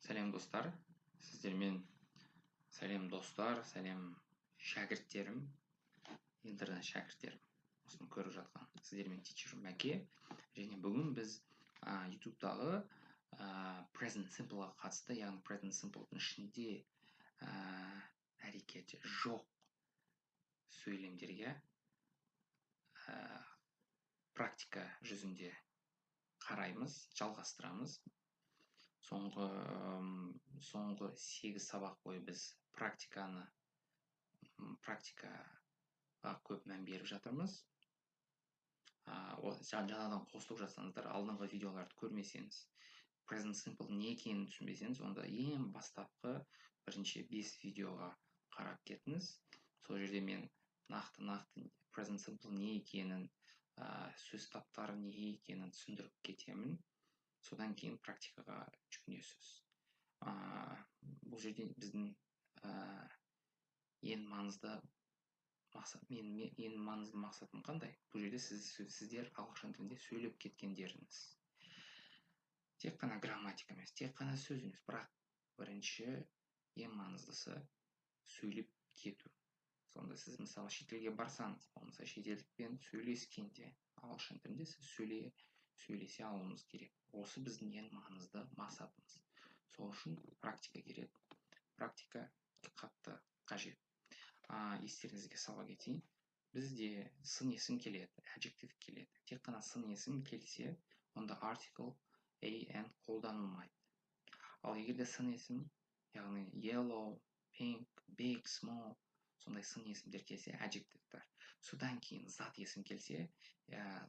Сәлем достар, сіздермен сәлем достар, сәлем шәкірттерім, интернет шәкірттерім. Осыны көріп жатқан сіздермен тичер Мәке. Және бүгін біз YouTube-дағы present simple-ға қатысты, яғни present simple-дің ішінде әрекеті жоқ сөйлемдерге практика жүзінде қараймыз, жалғастырамыз. Соңғы 8 сабақ бойы біз практикаға көп мән беріп жатырмыз. Жаңадан қосылып жатсаңыздар, алдыңғы видеоларды көрмесеңіз, present simple не екенін түсінбесеңіз, онда ең бастапқы бірінші 5 видеоға қарап кетіңіз. Сол жерде мен нақты present simple не екенін, сөз таптары не екенін түсіндіріп кетемін. Содан кейін практикаға жүгінесіз. Бұл жерде біздің ең маңызды мақсатым қандай? Бұл жерде сіздер ағылшын тілінде сөйлеп кеткендеріңіз. Тек қана грамматика емес, тек қана сөз емес, бірақ бірінші ең маңыздысы сөйлеп кету. Сонда сіз мысалы шетелге барсаңыз, болмаса шетелдікпен сөйлескенде ағылшын тілінде сіз сөйлесе алуыңыз керек. Осы біздің ең маңызды мақсатымыз. Сол үшін практика керек. Практика қатты қажет. Естеріңізге сала кетейін. Бізде сын есім келеді, adjective келеді. Тек қана сын есім келсе, онда article an қолданылмайды. Ал егерде сын есім, яғни yellow, pink, big, small, сондай сын есімдер келсе, adjectivetар. Содан кейін зат есім келсе,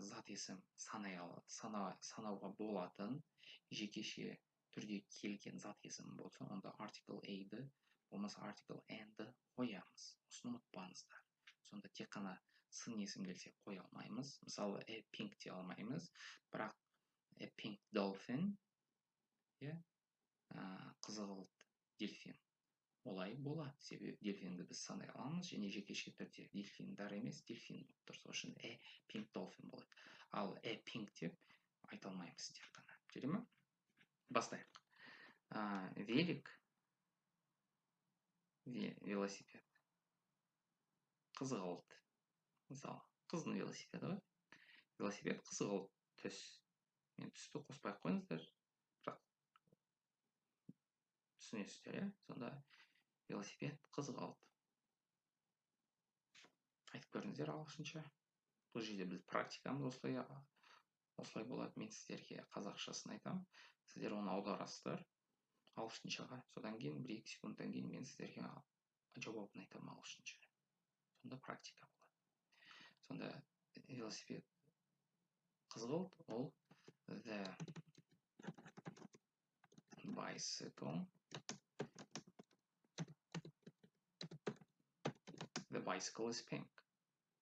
зат есім санауға болатын жекеше түрде келген зат есім болса, онда article a-ді, болмаса article and-ді қоямыз. Осыны ұмытпаңыздар. Сонда тек қана сын есім келсе қоя алмаймыз. Мысалы, a pink де алмаймыз, бірақ a pink dolphin, қызғылт дельфин. Олай болады. Себебі дельфинді біз санай аламыз, және жекеше түрде дельфиндар емес, дельфин болып тұр. Сол үшін a pink dolphin болады. Ал a pink деп айта алмаймыз тек қана. Жүре ме? Бастайық. Велик, велосипед. Қызғылт. Мысалы, қыздың велосипеді ғой. Велосипед қызғылт түс. Мен түсті қоспай қойыңыздар. Бірақ түсінесіздер, сонда велосипед қызғылт. Айтып көріңіздер ағылшынша. Бұл жерде біз практикамыз осылай болады. Мен сіздерге қазақшасын айтамын. Сіздер оны аударасыздар ағылшыншаға. Содан кейін 1-2 секундтан кейін мен сіздерге жауабын айтамын ағылшынша. Сонда практика болады. Сонда велосипед қызғылт, ол the bicycle. The bicycle is pink.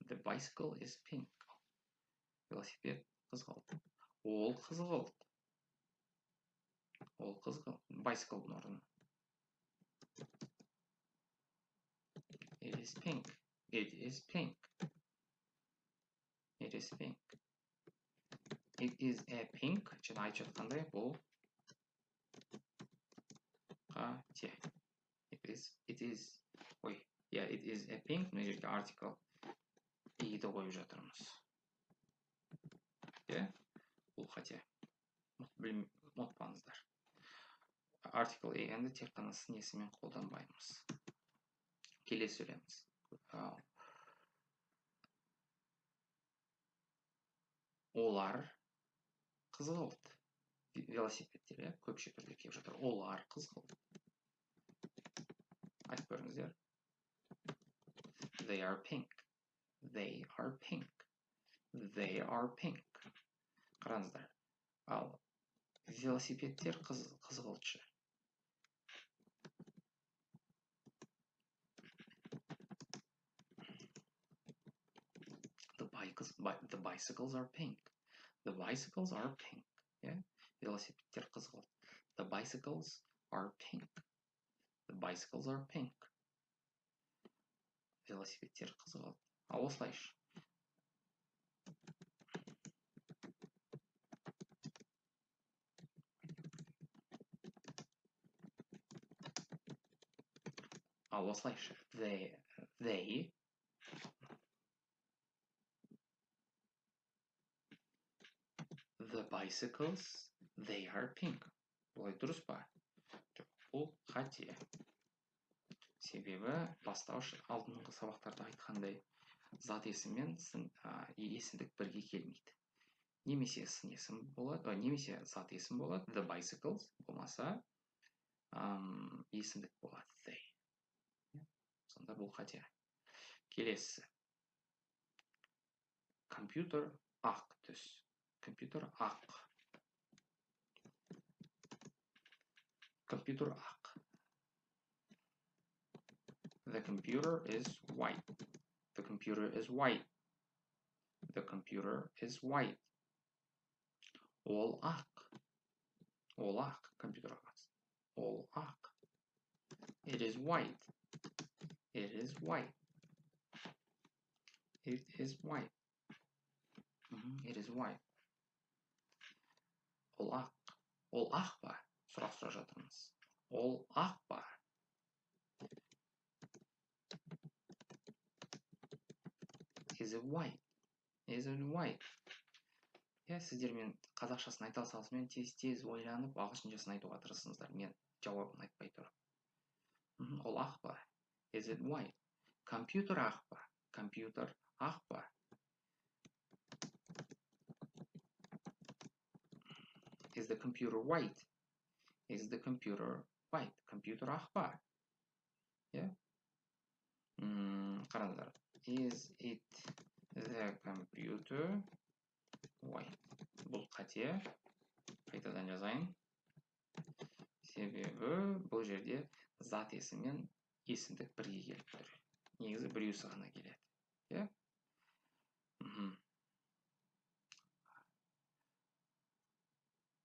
The bicycle is pink. Велосипед қызғылт. Ол қызғылт. Ол қызғылт. Bicycle-дың орнына. It is pink. It is pink. It is pink. It is a pink. Жаңа айтып жатқандай, бұл қате. It is a pink. Мына жерге article a-ді қойып жатырмыз. Бұл қате. Ұмытпаңыздар. Article a-ді тек қана сын есіммен қолданбаймыз. Келесі сөйлеміз. Олар қызғылт. Велосипедтер көпше түрде келіп жатыр. Олар қызғылт. Айтып көріңіздер. They are pink. They are pink. They are pink. Қараңыздар. Ал велосипедтер қызғылтшы. The bicycles are pink. The bicycles are pink. Велосипедтер қызғылт. The bicycles are pink. The bicycles are pink. Велосипедтер қызғылт. Ал осылайша. Ал осылайша they the bicycles they are pink. Бұлай дұрыс па? Жоқ, бұл қате. Себебі бастауыш алдыңғы сабақтарда айтқандай зат есім мен есімдік бірге келмейді. Немесе сын есім болады, немесе зат есім болады, the bicycles, болмаса есімдік болады, they. Сонда бұл қате. Келесі. Компьютер ақ түс. Компьютер ақ. Компьютер ақ. The computer is white. The computer is white. The computer is white. Ол ақ. Ол ақ. Компьютер ақ. Ол ақ. It is white. It is white. It is white. It is white. Ол ақ. Ол ақ па? Сұрақ сұрап жатырмыз. Ол ақ па? Is it white? Is it white? Сіздермен қазақшасын айта салысымен тез ойланып, ағылшыншасын айтуға тырысыңыздар. Мен жауабын айтпай тұрып. Ол ақ па? Is it white? Компьютер ақ па? Компьютер ақ па? Is the computer white? Is the computer white? Компьютер ақ па? Қараңыздар. Is it the computer white? Бұл қате. Қайтадан жазайын. Себебі бұл жерде зат есім мен есімдік бірге келіп тұр. Негізі біреусі ғана келеді.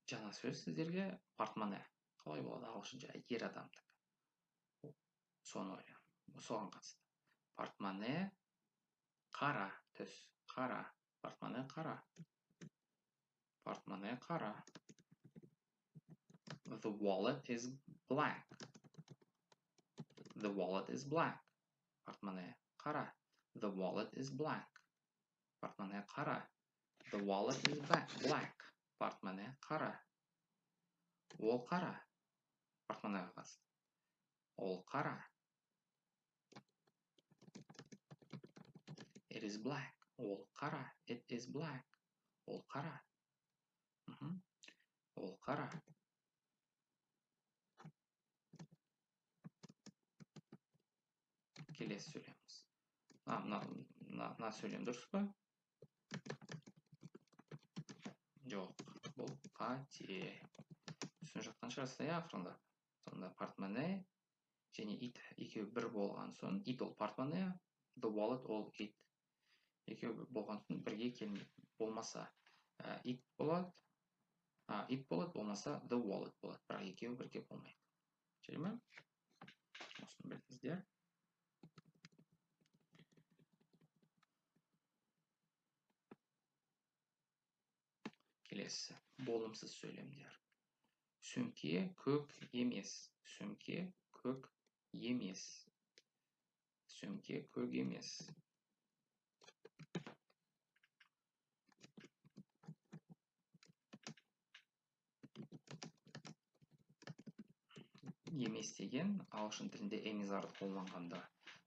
Жаңа сөз сіздерге портмоне. Қалай болады ағылшынша? Ер адамдық. Соны ойлайын. Соған қатысты. Портмоне қара түс. Қара. Портмоне қара. Портмоне қара. The wallet is black. The wallet is black. Портмоне қара. The wallet is black. Портмоне қара. The wallet is black. Портмоне қара. Ол қара. Портмонеға қатысты. Ол қара. It is black. Ол қара. It is black. Ол қара. Ол қара. Келесі сөйлеміз. Мына сөйлем дұрыс па? Жоқ, бұл қате. Түсініп жатқан шығарсыздар, ақырында. Сонда портмоне және it екеуі бір болған соң, it ол портмоне, the wallet ол it. Екеуі болған соң бірге келмейді. Болмаса it болады, болмаса the wallet болады. Бірақ екеуі бірге болмайды. Шере ме? Осыны білдіңіздер. Келесі, болымсыз сөйлемдер. Сөмке көк емес. Сөмке көк емес. Сөмке көк емес. Емес деген ағылшын тілінде эмизарды қолданғанда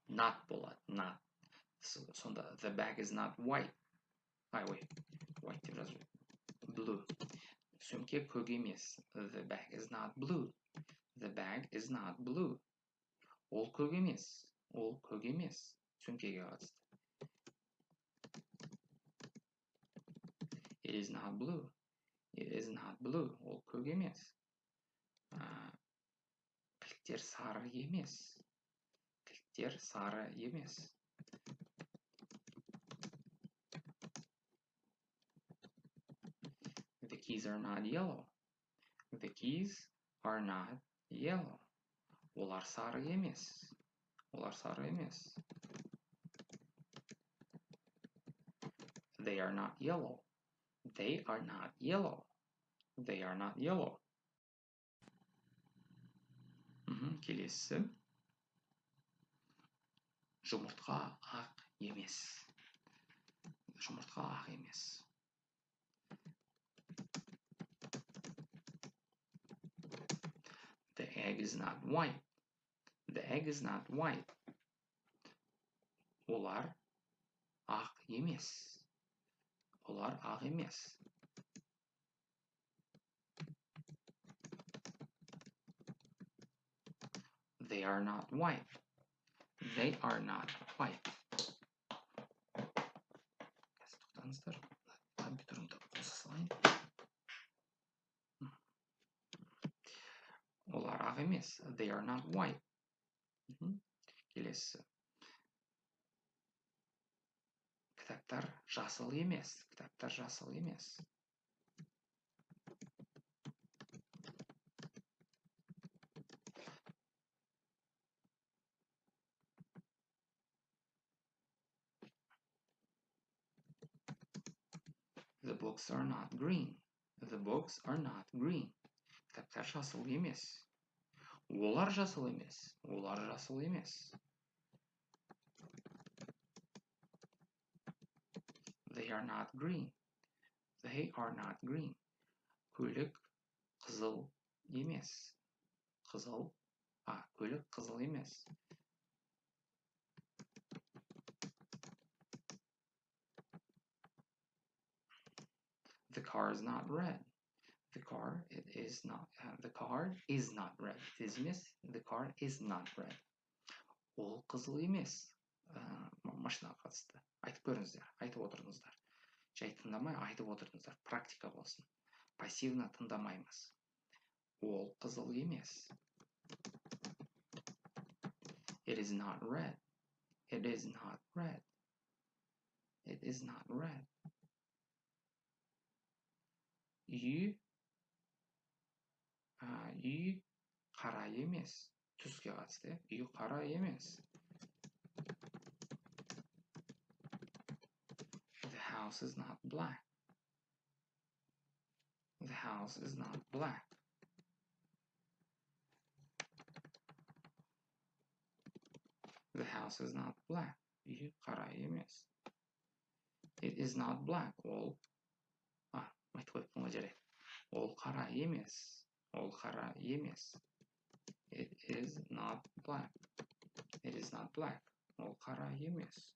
not болады. Not. Сонда the bag is not white. White деп жазу. Blue. Сөмке көк емес. The bag is not blue. The bag is not blue. Ол көк емес. Ол көк емес. Сөмкеге қатысты. It is not blue. It is not blue. Ол көк емес. Кілттер сары емес. Кілттер сары емес. The keys are not yellow. The keys are not yellow. Олар сары емес. Олар сары емес. They are not yellow. They are not yellow. They are not yellow. Келесі. Жұмыртқа ақ емес. Жұмыртқа ақ емес. The egg is not white. The egg is not white. Олар ақ емес. Олар ақ емес. They are not white. They are not white. Тоқтаңыздар. Компьютерімді қоса салайын. Олар ақ емес. They are not white. Келесі. Кітаптар жасыл емес. Кітаптар жасыл емес. The books are not green. The books are not green. Кітаптар жасыл емес. Олар жасыл емес. Олар жасыл емес. They are not green. They are not green. Көйлек қызыл емес. Көйлек қызыл емес. The car is not red. The car is not red. The car is not red. Ол қызыл емес. Машинаға қатысты. Айтып көріңіздер, айтып отырыңыздар. Жай тыңдамай айтып отырыңыздар. Практика болсын. Пассивно тыңдамаймыз. Ол қызыл емес. It is not red. It is not red. It is not red. Үй қара емес. Түске қатысты. Үй қара емес. The house is not black. The house is not black. The house is not black. Үй қара емес. It is not black. Ол айтып қойыппын ғой жарайды. Ол қара емес. Ол қара емес. It is not black. It is not black. Ол қара емес.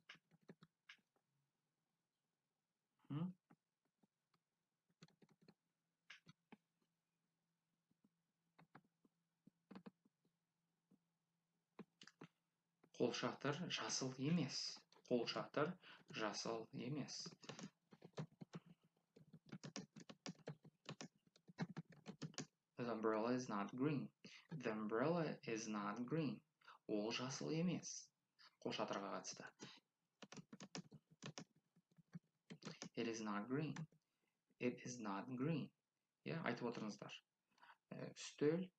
Қолшатыр жасыл емес. Қолшатыр жасыл емес. The umbrella is not green. The umbrella is not green. Ол жасыл емес. Қолшатырға қатысты. It is not green. It is not green. Айтып отырыңыздар. Үстел.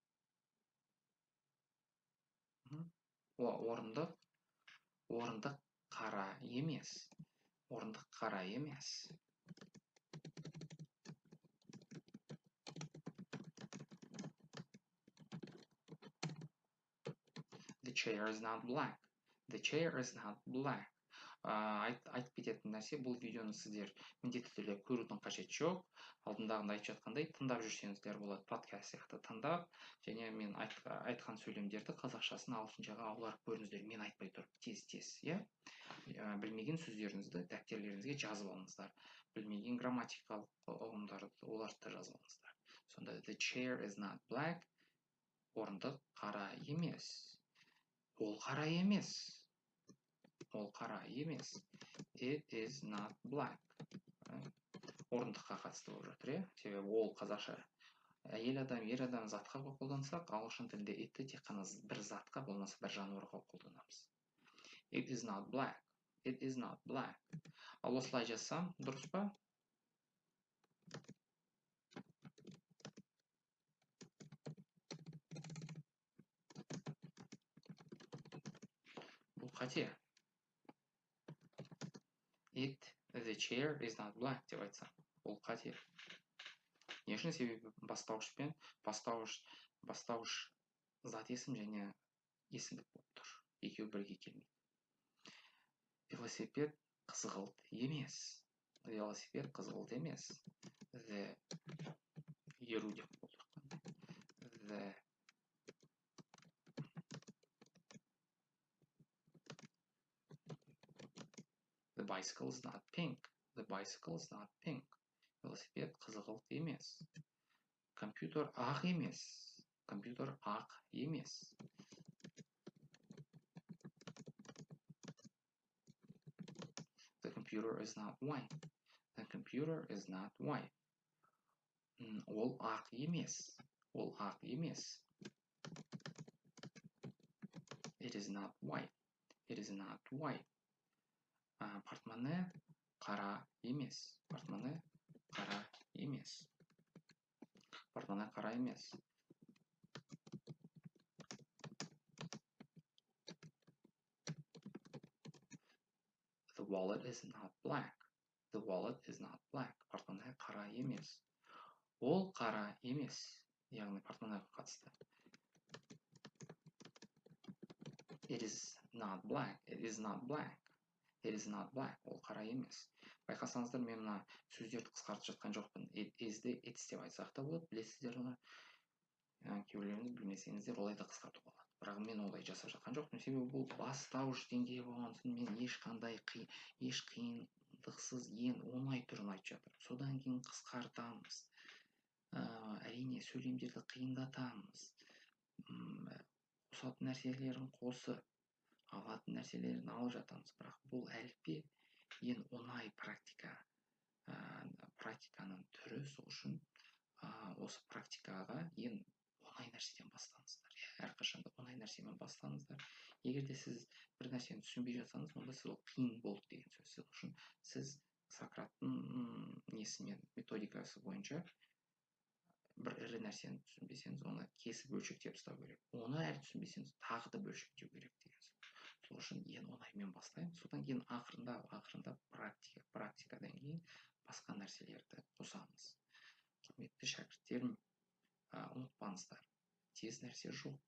Орындық қара емес. Орындық қара емес. The chair is not black. The chair is not black. Айтып кететін нәрсе, бұл видеоны сіздер міндетті түрде көрудің қажеті жоқ. Алдындағында айтып жатқандай, тыңдап жүрсеңіздер болады, подкаст сияқты тыңдап, және мен айтқан сөйлемдерді қазақшасын ағылшыншаға аударып көріңіздер. Мен айтпай тұрып тез-тез, білмеген сөздеріңізді дәптерлеріңізге жазып алыңыздар. Білмеген грамматикалық ұғымдарды оларды да жазып алыңыздар. Сонда the chair is not black. Орындық қара емес. Ол қара емес. Ол қара емес. It is not black. Орындыққа қатысты болып жатыр, себебі ол қазақша әйел адам, ер адам затқа қолдансақ, ағылшын тілінде itті тек қана бір затқа, болмаса бір жануарға қолданамыз. It is not black. It is not black. Ал осылай жазсам, дұрыс па? Бұл қате. The chair is not black деп айтсам. Ол қате. Не үшін? Себебі бастауыш зат есім және есімдік болып тұр. Екеуі бірге келмейді. Велосипед қызғылт емес. Велосипед қызғылт емес. The еру деп болдырған. The bicycle is not pink. The bicycle is not pink. Велосипед қызғылт емес. Компьютер ақ емес. Компьютер ақ емес. The computer is not white. The computer is not white. Ол ақ емес. Ол ақ емес. It is not white. It is not white. Портмоне қара емес. Портмоне қара емес. Портмоне қара емес. The wallet is not black. The wallet is not black. Портмоне қара емес. Ол қара емес. Яғни портмонеға қатысты. It is not black. It is not black. It is not black. Ол қара емес. Байқасаңыздар, мен мына сөздерді қысқартып жатқан жоқпын. It is-ді it's деп айтсақ та болады. Білесіздер оны. Кейбіреулеріңіз білмесеңіздер, олай да қысқартуға болады. Бірақ мен олай жасап жатқан жоқпын. Себебі бұл бастауыш деңгейі болған соң мен еш қиындықсыз ең оңай түрін айтып жатырмын. Содан кейін қысқартамыз. Әрине сөйлемдерді қиындатамыз. Қосатын нәрселерін қосып, алатын нәрселерін алып жатамыз. Бірақ бұл әліппе ең оңай практиканың түрі. Сол үшін осы практикаға ең оңай нәрседен бастаңыздар. Әрқашанда оңай нәрсемен бастаңыздар. Егер де сіз бір нәрсені түсінбей жатсаңыз, онда сіз ол қиын болды деген сөз. Сол үшін сіз Сократтың методикасы бойынша бір ірі нәрсені түсінбесеңіз, оны кесіп бөлшектеп ұстау керек. Оны әлі түсінбесеңіз, тағы да бөлшектеу керек деген сөз. Сол үшін ең оңаймен бастаймыз. Содан кейін ақырындап практикадан кейін басқа нәрселерді қосамыз. Құрметті шәкірттерім, ұмытпаңыздар, тез нәрсе жоқ.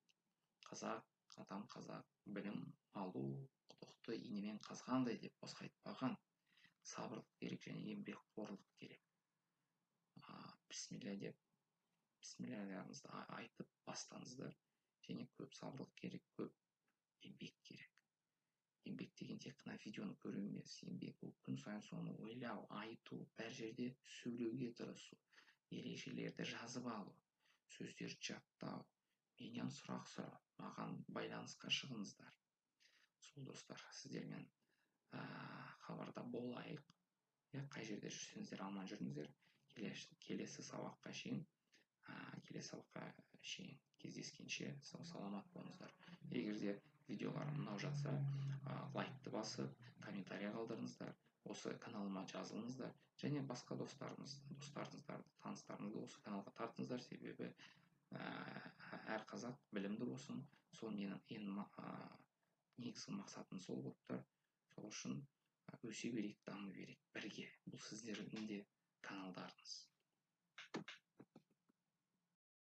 Адам қазақ білім алу құдықты инемен қазғандай деп босқа айтпаған. Сабырлық керек және еңбекқорлық керек. Бісмилләһіррахманиррахимді айтып бастаңыздар. Және көп сабырлық керек, көп еңбек керек. Еңбек деген тек қана видеоны көру емес. Еңбек бұл күн сайын соны ойлау, айту, әр жерде сөйлеуге тырысу, ережелерді жазып алу, сөздерді жаттау, менен сұрақ сұрау, маған байланысқа шығыңыздар. Сол достар, сіздермен хабарда болайық. Қай жерде жүрсеңіздер, аман жүріңіздер. Келесі сабаққа шейін кездескенше саламат болыңыздар. Егер де видеоларым ұнап жатса, лайкты басып, комментарий қалдырыңыздар. Осы каналыма жазылыңыздар. Және басқа достарыңыздарды, таныстарыңызды осы каналға тартыңыздар. Себебі әр қазақ білімді болсын. Сол менің ең негізгі мақсатым сол болып тұр. Сол үшін өсе берейік, даму берейік бірге. Бұл сіздердің де каналдарыңыз.